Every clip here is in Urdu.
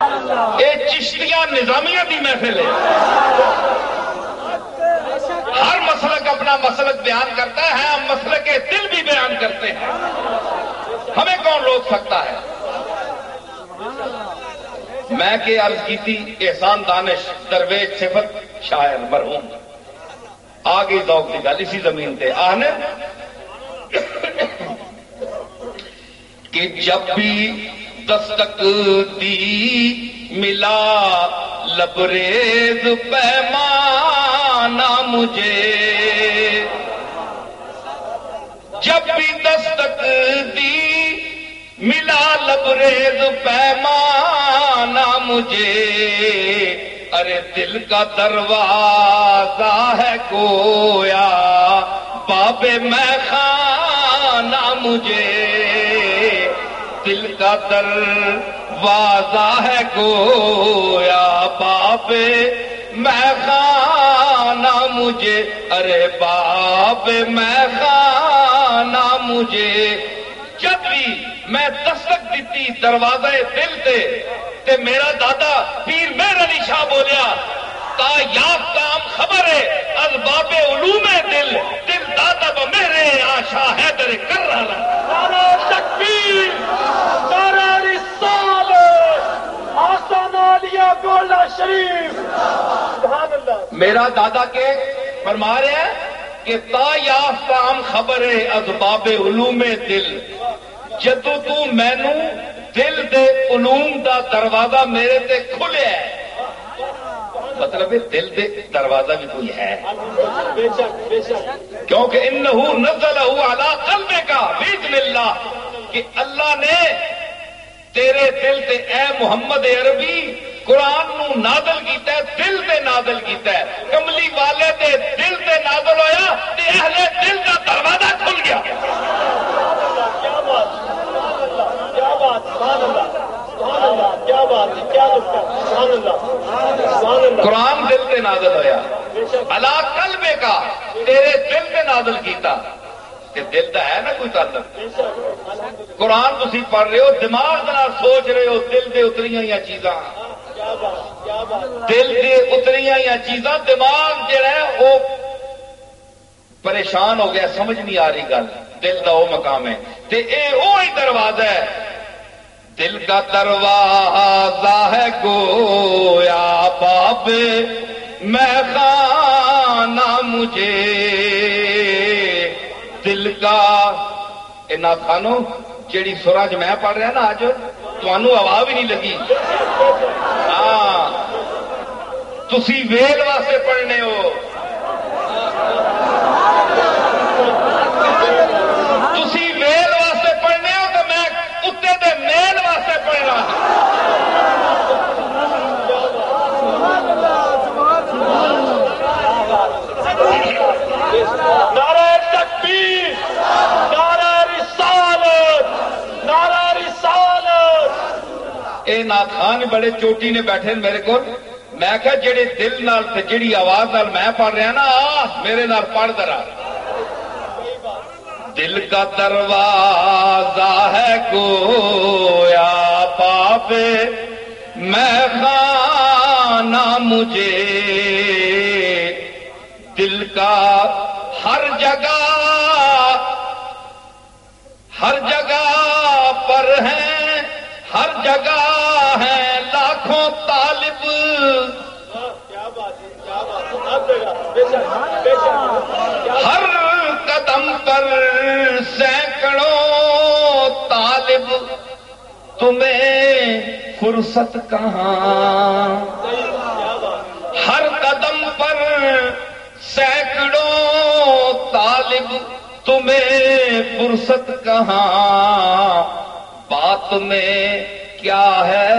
یہ چشتیاں نظامیہ کی محفل ہے. ہر مسلک اپنا مسلک بیان کرتا ہے، ہم مسلک کے دل بھی بیان کرتے ہیں. ہمیں کون روک سکتا ہے؟ میں کہ عرض کی تھی احسان دانش درویش صفت شاعر مرحوم آگے ذوق کی گل اسی زمین تے آنے کہ جب بھی دستک دی ملا لبریز پیمانہ مجھے، جب بھی دستک دی ملا لبریز پیمانہ مجھے، ارے دل کا دروازہ ہے گویا باب میں خانہ مجھے، دل کا دروازہ ہے گویا باب میں خانہ مجھے، ارے باب میں خانہ مجھے. جب بھی میں دستک دیتی دروازے دل تے میرا دادا پیر مہر علی شاہ بولیا تا یافتام خبر ہے اسباب علوم دل دل دادا بمیرے آشا حیدر کر رہا. نعرہ تکبیر، نعرہ رسالت، آسان عالیہ گولہ شریف، سبحان اللہ. میرا دادا کے فرما رہے ہیں کہ تا یافتام خبر ہے اسباب علوم دل، جدو تو مینو دل دے علوم دا دروازہ میرے تے کھلیا ہے، مطلب ہے دل دے دروازہ بھی کوئی ہے، کیونکہ انہو نزلہ علی قلبک باذن اللہ، کہ اللہ نے تیرے دل تے اے محمد عربی قرآن نو نازل کیتا ہے، دل تے نازل کیتا ہے. کملی والے دے دل تے نازل ہویا تے اہل دل دا دروازہ کھل گیا. کیا بات، کیا بات، سبحان اللہ، سبحان اللہ، کیا بات ہے، کیا نکتہ، سبحان اللہ، سبحان اللہ. قرآن دل تے نازل ہویا علی قلبک کا تیرے دل تے نازل کیتا، تے دل دا ہے نا کوئی تعلق. قرآن تسی پڑھ رہے ہو، دماغ نال سوچ رہے ہو، دل دے اتریاں یا چیزاں، دل دے اتریاں یا چیزاں، دماغ جڑا ہے وہ پریشان ہو گیا، سمجھ نہیں آ رہی گل، دل دا وہ مقام ہے. تے اے وہی دروازہ ہے، دل کا دروازہ ہے گویا باب میں خانہ مجھے، دل کا نہ خانو جیڑی سورج میں پڑھ رہا نا اج تمہوں آواز بھی نہیں لگی. ہاں تسی ویل واسطے پڑھنے ہو، تسی ویل واسطے پڑھنے ہو تو میں کتے دے میل واسطے پڑھ رہا ہوں. نعرہ تکبیر، نعرہ رسالت، نعرہ رسالت. اے ناخان بڑے چوٹی نے بیٹھے میرے کو، میں کہا جڑے دل نال تے جڑی آواز نال میں پڑھ رہا نا میرے نال پڑھ درا. دل کا دروازہ ہے گویا باب میں خانہ مجھے، دل کا ہر جگہ پر ہیں، ہر جگہ ہیں لاکھوں طالب، کیا بات ہے، کیا بات ہے، ہر جگہ بے شک، بے شک. ہر قدم پر سینکڑوں طالب، تمہیں فرصت کہاں، ہر قدم پر سینکڑوں طالب، تمہیں فرصت کہاں، بات میں کیا ہے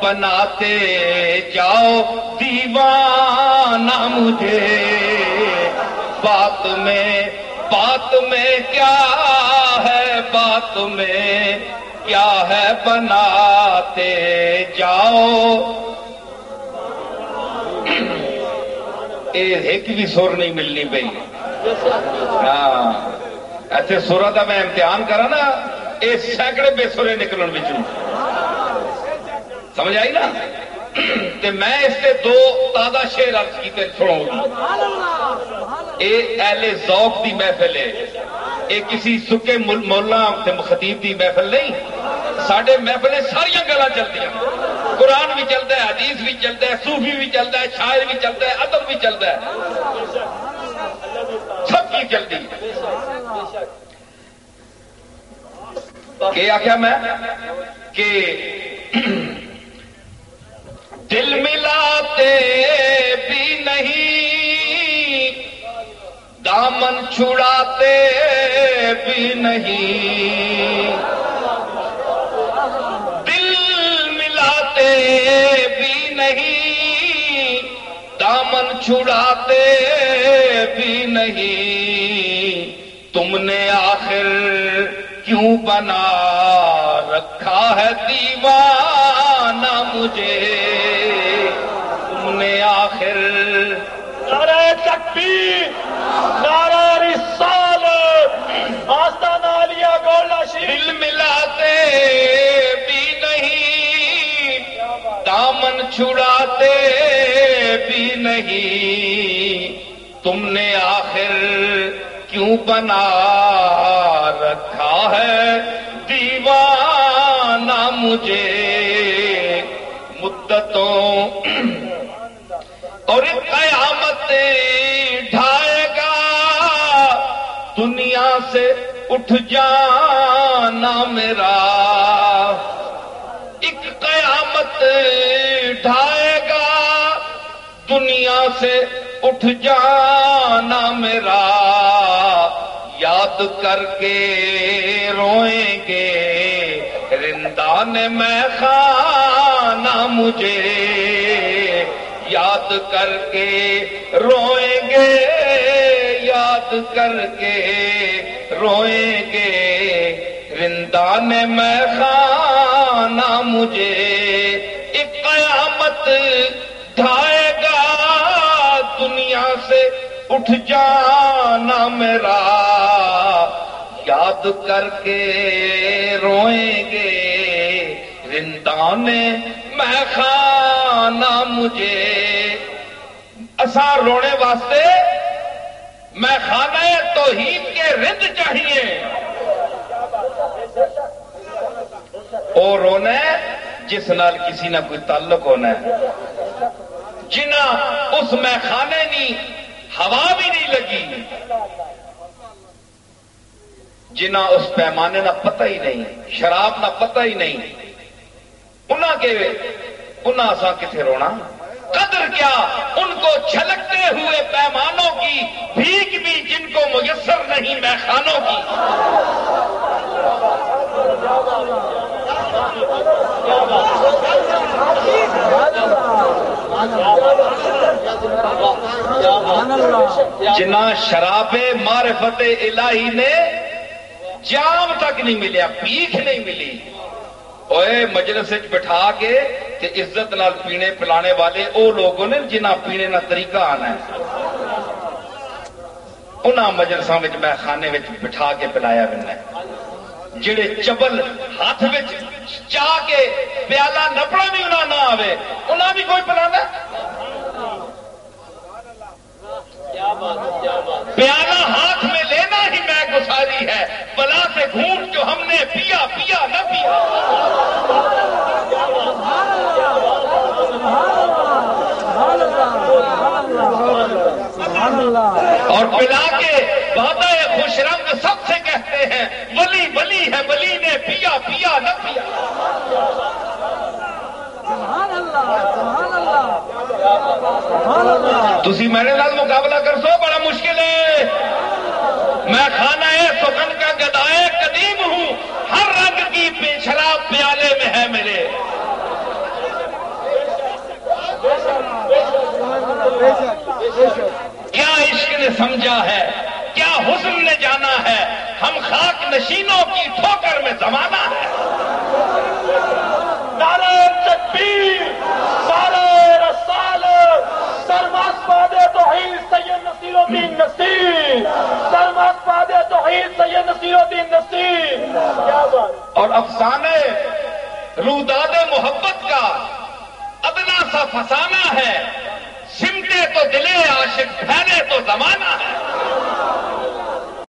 بناتے جاؤ دیوانہ مجھے، بات میں کیا ہے، بات میں کیا ہے بناتے جاؤ. ایک بھی سر نہیں ملنی پی. ہاں ایسے سورا کا میں امتحان کرا نا، یہ سینکڑے بے سرے نکلن بچوں. سمجھ آئی نا؟ تے میں اس سے دو تازہ شعر عرض کیتے سنو گی. اے اہل ذوق دی محفل ہے، اے کسی سکے مولا تے خطیب دی محفل نہیں. ساڈے محفلیں ساریاں گلاں چلدیاں، قرآن بھی چلتا ہے، حدیث بھی چلتا ہے، صوفی بھی چلتا ہے، شاعر بھی چلتا ہے، ادب بھی چلتا ہے، سب کی چلتی. کہ آخیا میں کہ دل ملاتے بھی نہیں، دامن چھڑاتے بھی نہیں، دل ملاتے بھی نہیں، دامن چھڑاتے بھی نہیں. تم نے آخر کیوں بنا رکھا ہے دیوانہ مجھے؟ تم نے آخر نعرہ تکبیر، نعرہ رسالت، آستانہ عالیہ گولڈا شریف. دل ملاتے بھی نہیں، دامن چھڑاتے بھی نہیں. تم نے آخر کیوں بنا رکھا ہے دیوانہ مجھے؟ مدتوں اور قیامت ڈھائے گا، دنیا سے اٹھ جانا میرا. ایک قیامت ڈھائے گا، دنیا سے اٹھ جانا میرا. یاد کر کے روئیں گے رندان میں خانہ مجھے. یاد کر کے روئیں گے، یاد کر کے روئیں گے رندان میں خانہ مجھے. ایک قیامت ڈھائے گا، دنیا سے اٹھ جانا میرا. یاد کر کے روئیں گے رندان میں خانہ مجھے. اساں رونے واسطے میں خانہ توحید کے رند چاہیے. او رونا ہے جس نال کسی نہ کوئی تعلق ہونا ہے، جنہ اس میں خانے نہیں ہوا بھی نہیں لگی، جنہ اس پیمانے نہ پتہ ہی نہیں، شراب نہ پتہ ہی نہیں، انہاں اساں کتھے رونا؟ قدر کیا ان کو چھلکتے ہوئے پیمانوں کی، بھیک بھی جن کو میسر نہیں میخانوں کی. جنہ شراب معرفت الہی نے جام تک نہیں ملیا، بھیک نہیں ملی. اوے مجلس بٹھا کے تے عزت نال پینے پلانے والے او لوگوں نے جنہ پینے نہ طریقہ آنا ہے، انہاں مجلساں وچ میں خانے وچ بٹھا کے پلایا ہے. جڑے چبل ہاتھ وچ چاہ کے پیالہ نپڑا بھی انہاں نہ آوے، انہاں بھی کوئی پلانا. پیالہ ہاتھ میں لینا ہی میں گساری ہے، بلا سے گھونٹ جو ہم نے پیا پیا نہ پیا. اور پلا کے وعدہ خوش رنگ سب سے کہتے ہیں ولی ولی ہے، ولی نے پیا پیا نہ پیا. تسی میرے نال مقابلہ کر سو، بڑا مشکل ہے. میں خانہ سخن کا گدائے قدیم ہوں، ہر رنگ کی شراب پیالے میں ہے میرے. کیا عشق نے سمجھا ہے، کیا حسن نے جانا ہے، ہم خاک نشینوں کی ٹھوکر میں زمانہ ہے. نعرہ تکبیر، نعرہ رسالت، سرمست پادے توحید سید نصیر الدین نصیر، سرمست پادے توحید سید نصیر الدین نصیر. کیا بات. اور افسانے روداد محبت کا سا فسانہ ہے، سمٹے تو دلے عاشق پھیلے تو زمانہ